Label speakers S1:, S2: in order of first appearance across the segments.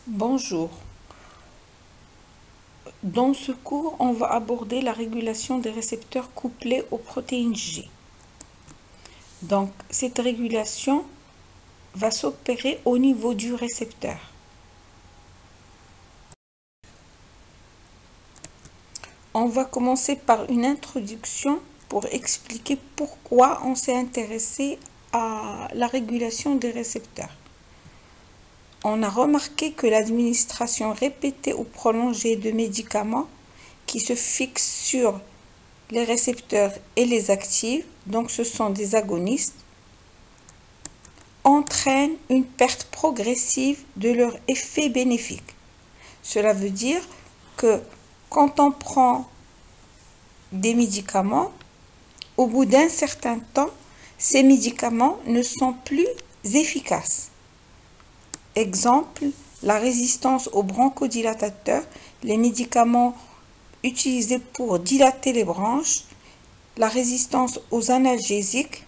S1: Bonjour. Dans ce cours, on va aborder la régulation des récepteurs couplés aux protéines G. Donc, cette régulation va s'opérer au niveau du récepteur. On va commencer par une introduction pour expliquer pourquoi on s'est intéressé à la régulation des récepteurs. On a remarqué que l'administration répétée ou prolongée de médicaments qui se fixent sur les récepteurs et les activent, donc ce sont des agonistes, entraîne une perte progressive de leur effet bénéfique. Cela veut dire que quand on prend des médicaments, au bout d'un certain temps, ces médicaments ne sont plus efficaces. Exemple, la résistance aux bronchodilatateurs, les médicaments utilisés pour dilater les bronches, la résistance aux analgésiques,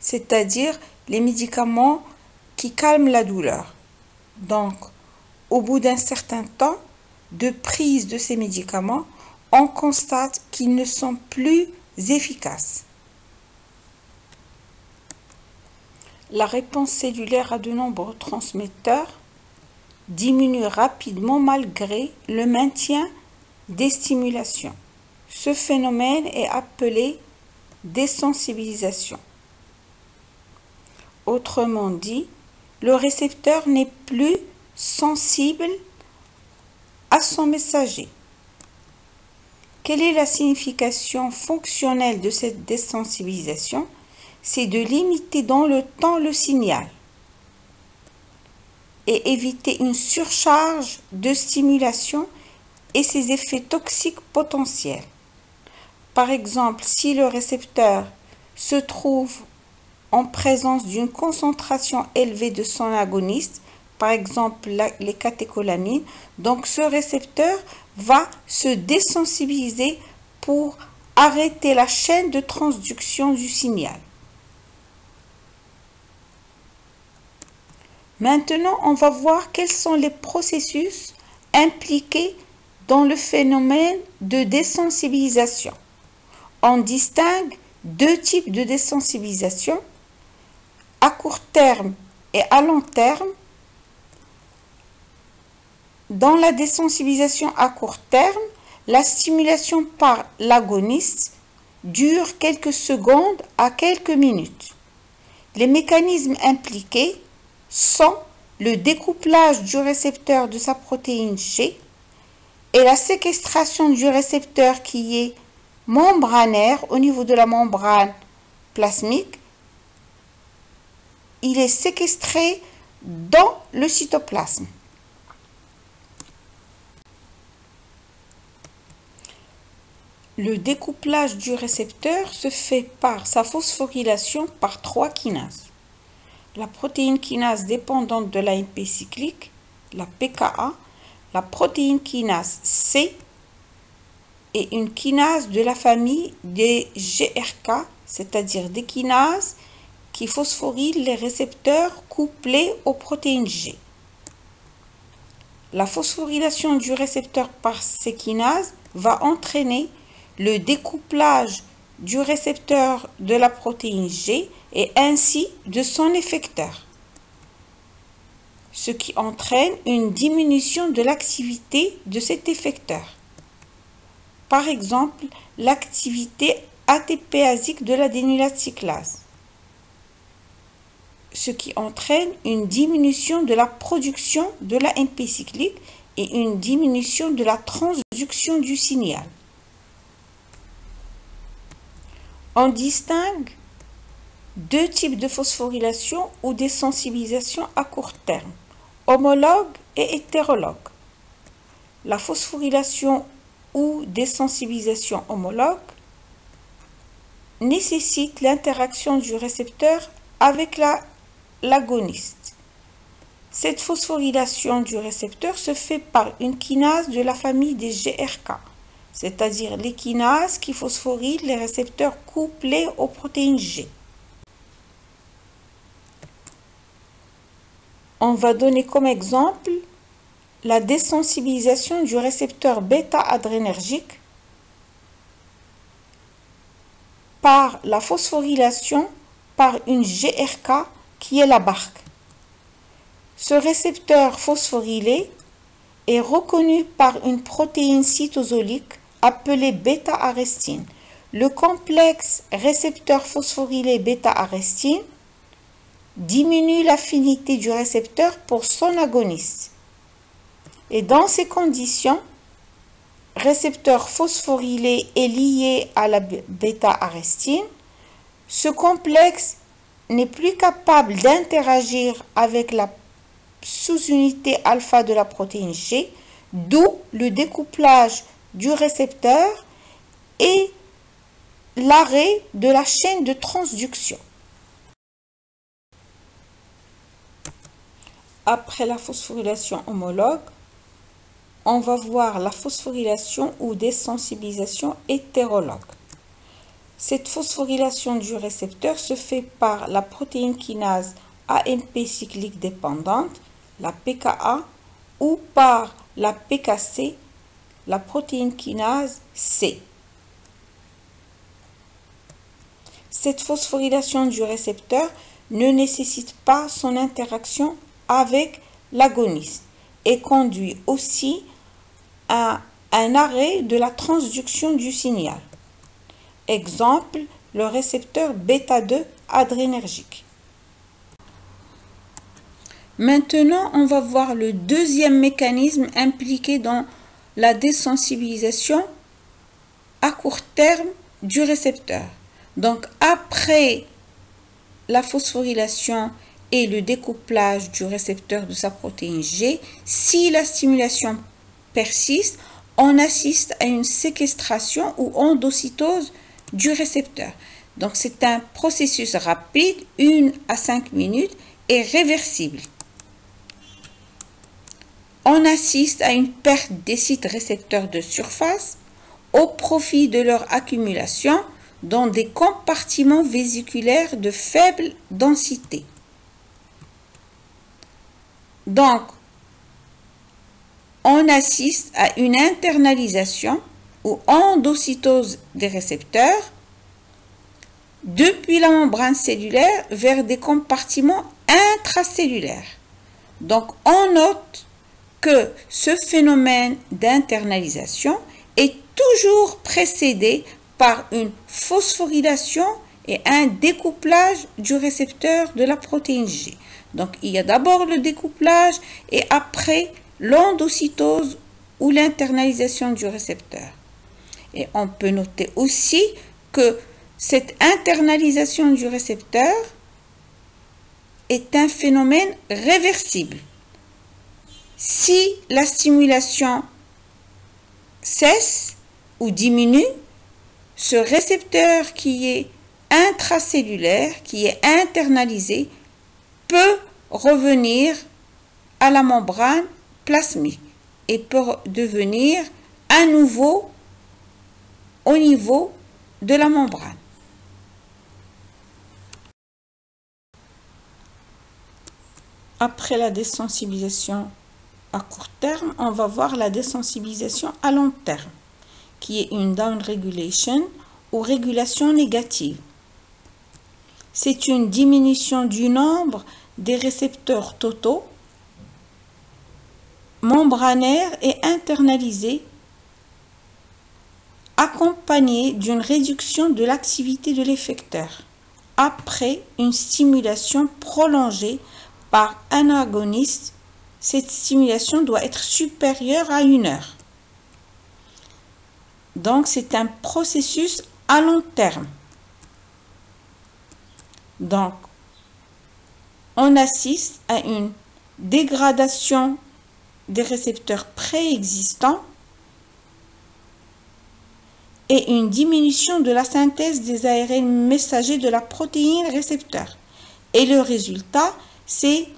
S1: c'est-à-dire les médicaments qui calment la douleur. Donc, au bout d'un certain temps de prise de ces médicaments, on constate qu'ils ne sont plus efficaces. La réponse cellulaire à de nombreux transmetteurs diminue rapidement malgré le maintien des stimulations. Ce phénomène est appelé désensibilisation. Autrement dit, le récepteur n'est plus sensible à son messager. Quelle est la signification fonctionnelle de cette désensibilisation? C'est de limiter dans le temps le signal et éviter une surcharge de stimulation et ses effets toxiques potentiels. Par exemple, si le récepteur se trouve en présence d'une concentration élevée de son agoniste, par exemple les catécholamines, donc ce récepteur va se désensibiliser pour arrêter la chaîne de transduction du signal. Maintenant, on va voir quels sont les processus impliqués dans le phénomène de désensibilisation. On distingue deux types de désensibilisation, à court terme et à long terme. Dans la désensibilisation à court terme, la stimulation par l'agoniste dure quelques secondes à quelques minutes. Les mécanismes impliqués sont le découplage du récepteur de sa protéine G et la séquestration du récepteur qui est membranaire au niveau de la membrane plasmique. Il est séquestré dans le cytoplasme. Le découplage du récepteur se fait par sa phosphorylation par trois kinases. La protéine kinase dépendante de l'AMP cyclique, la PKA, la protéine kinase C et une kinase de la famille des GRK, c'est-à-dire des kinases qui phosphorylent les récepteurs couplés aux protéines G. La phosphorylation du récepteur par ces kinases va entraîner le découplage du récepteur de la protéine G et ainsi de son effecteur, ce qui entraîne une diminution de l'activité de cet effecteur. Par exemple, l'activité ATPasique de l'adénylate cyclase, ce qui entraîne une diminution de la production de l'AMP cyclique et une diminution de la transduction du signal. On distingue deux types de phosphorylation ou désensibilisation à court terme, homologue et hétérologue. La phosphorylation ou désensibilisation homologue nécessite l'interaction du récepteur avec l'agoniste. Cette phosphorylation du récepteur se fait par une kinase de la famille des GRK, c'est-à-dire les kinases qui phosphorylent les récepteurs couplés aux protéines G. On va donner comme exemple la désensibilisation du récepteur bêta-adrénergique par la phosphorylation par une GRK qui est la BARC. Ce récepteur phosphorylé est reconnu par une protéine cytosolique appelée bêta-arrestine. Le complexe récepteur phosphorylé bêta-arrestine diminue l'affinité du récepteur pour son agoniste. Et dans ces conditions, récepteur phosphorylé est lié à la bêta-arrestine. Ce complexe n'est plus capable d'interagir avec la sous-unité alpha de la protéine G, d'où le découplage du récepteur et l'arrêt de la chaîne de transduction. Après la phosphorylation homologue, on va voir la phosphorylation ou désensibilisation hétérologue. Cette phosphorylation du récepteur se fait par la protéine kinase AMP cyclique dépendante, la PKA, ou par la PKC, la protéine kinase C. Cette phosphorylation du récepteur ne nécessite pas son interaction avec l'agoniste et conduit aussi à un arrêt de la transduction du signal. Exemple, le récepteur bêta-2 adrénergique. Maintenant, on va voir le deuxième mécanisme impliqué dans la désensibilisation à court terme du récepteur. Donc, après la phosphorylation et le découplage du récepteur de sa protéine G, si la stimulation persiste, on assiste à une séquestration ou endocytose du récepteur. Donc, c'est un processus rapide, 1 à 5 minutes, et réversible. On assiste à une perte des sites récepteurs de surface au profit de leur accumulation dans des compartiments vésiculaires de faible densité. Donc, on assiste à une internalisation ou endocytose des récepteurs depuis la membrane cellulaire vers des compartiments intracellulaires. Donc, on note que ce phénomène d'internalisation est toujours précédé par une phosphorylation et un découplage du récepteur de la protéine G. Donc, il y a d'abord le découplage et après l'endocytose ou l'internalisation du récepteur. Et on peut noter aussi que cette internalisation du récepteur est un phénomène réversible. Si la stimulation cesse ou diminue, ce récepteur qui est intracellulaire, qui est internalisé, peut revenir à la membrane plasmique et peut devenir à nouveau au niveau de la membrane. Après la désensibilisation à court terme, on va voir la désensibilisation à long terme, qui est une downregulation ou régulation négative. C'est une diminution du nombre des récepteurs totaux, membranaires et internalisés, accompagnée d'une réduction de l'activité de l'effecteur après une stimulation prolongée par un agoniste. Cette stimulation doit être supérieure à 1 heure. Donc, c'est un processus à long terme. Donc, on assiste à une dégradation des récepteurs préexistants et une diminution de la synthèse des ARN messagers de la protéine récepteur. Et le résultat, c'est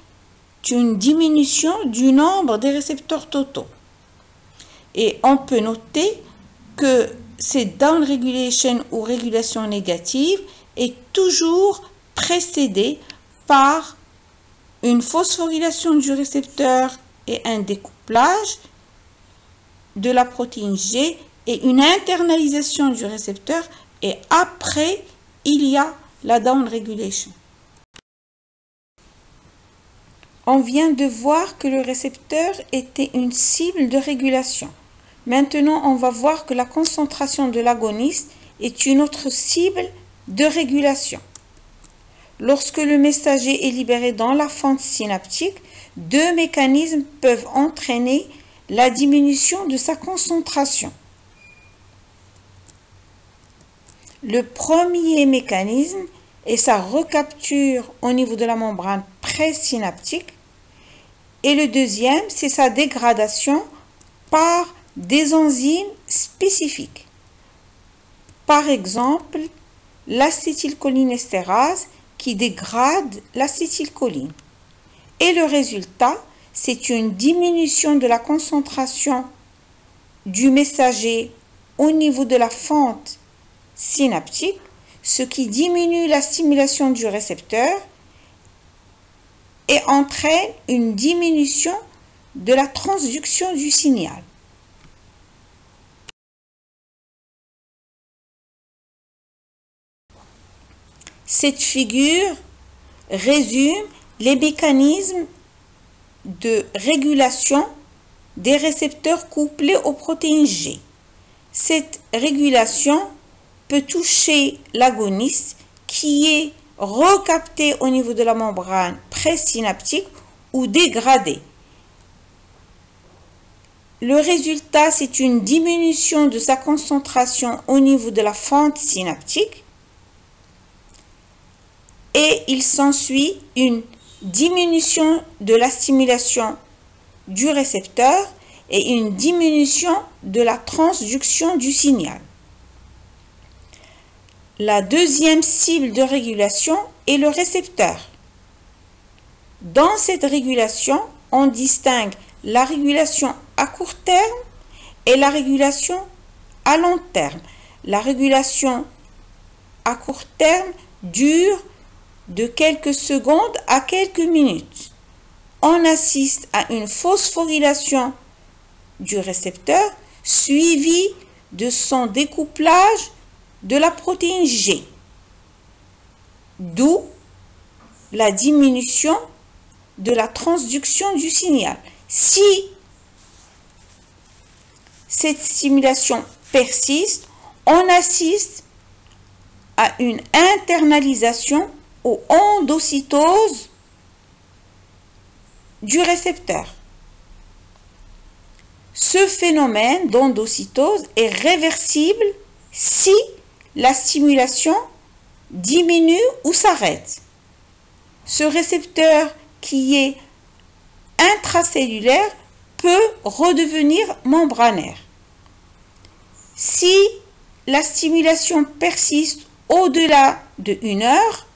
S1: une diminution du nombre des récepteurs totaux. Et on peut noter que cette downregulation ou régulation négative est toujours précédée par une phosphorylation du récepteur et un découplage. découplage de la protéine G et une internalisation du récepteur, et après, il y a la down regulation. On vient de voir que le récepteur était une cible de régulation. Maintenant, on va voir que la concentration de l'agoniste est une autre cible de régulation. Lorsque le messager est libéré dans la fente synaptique, deux mécanismes peuvent entraîner la diminution de sa concentration. Le premier mécanisme est sa recapture au niveau de la membrane présynaptique, et le deuxième, c'est sa dégradation par des enzymes spécifiques. Par exemple, l'acétylcholinestérase qui dégrade l'acétylcholine. Et le résultat, c'est une diminution de la concentration du messager au niveau de la fente synaptique, ce qui diminue la stimulation du récepteur et entraîne une diminution de la transduction du signal. Cette figure résume les mécanismes de régulation des récepteurs couplés aux protéines G. Cette régulation peut toucher l'agoniste qui est recapté au niveau de la membrane présynaptique ou dégradé. Le résultat, c'est une diminution de sa concentration au niveau de la fente synaptique et il s'ensuit une diminution de la stimulation du récepteur et une diminution de la transduction du signal. La deuxième cible de régulation est le récepteur. Dans cette régulation, on distingue la régulation à court terme et la régulation à long terme. La régulation à court terme dure de quelques secondes à quelques minutes. On assiste à une phosphorylation du récepteur suivie de son découplage de la protéine G, d'où la diminution de la transduction du signal. Si cette stimulation persiste, on assiste à une internalisation ou endocytose du récepteur. Ce phénomène d'endocytose est réversible si la stimulation diminue ou s'arrête. Ce récepteur qui est intracellulaire peut redevenir membranaire. Si la stimulation persiste au-delà de 1 heure,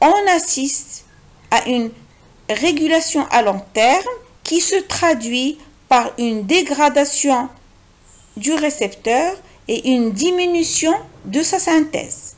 S1: on assiste à une régulation à long terme qui se traduit par une dégradation du récepteur et une diminution de sa synthèse.